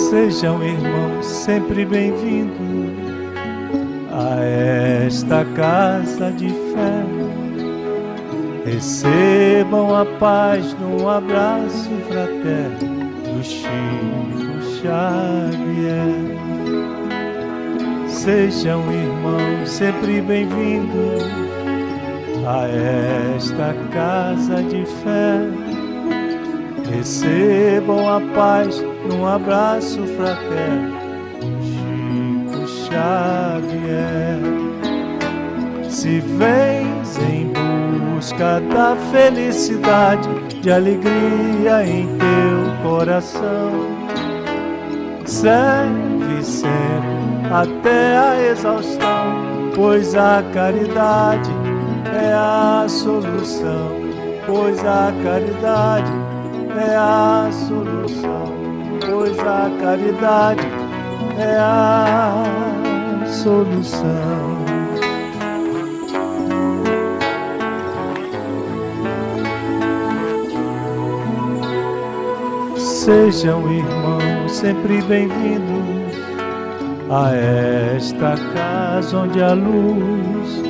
Sejam, irmãos, sempre bem-vindos a esta casa de fé. Recebam a paz num abraço fraterno do Chico Xavier. Sejam, irmãos, sempre bem-vindos a esta casa de fé. Recebam a paz num abraço fraterno do Chico Xavier. Se vens em busca da felicidade, de alegria em teu coração, serve sempre até a exaustão, pois a caridade é a solução, pois a caridade é a solução, pois a caridade é a solução. Sejam, irmãos, sempre bem-vindos a esta casa onde a luz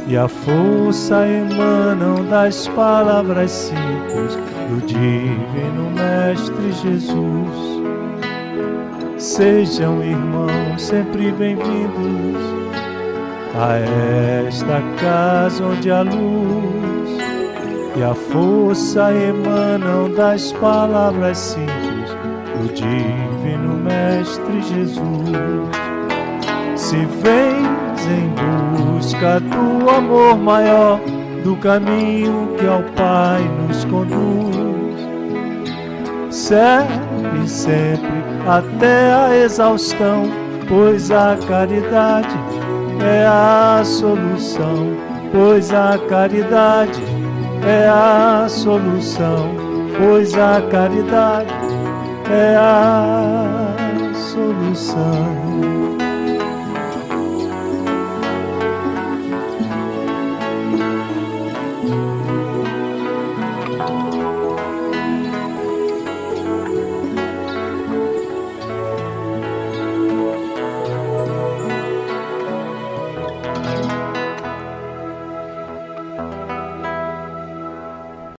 e a força emanam das palavras simples do Divino Mestre Jesus. Sejam, irmãos, sempre bem-vindos a esta casa onde a luz e a força emanam das palavras simples do Divino Mestre Jesus. Se vens em busca do amor maior, do caminho que ao Pai nos conduz, serve sempre até a exaustão, pois a caridade é a solução, pois a caridade é a solução, pois a caridade é a solução.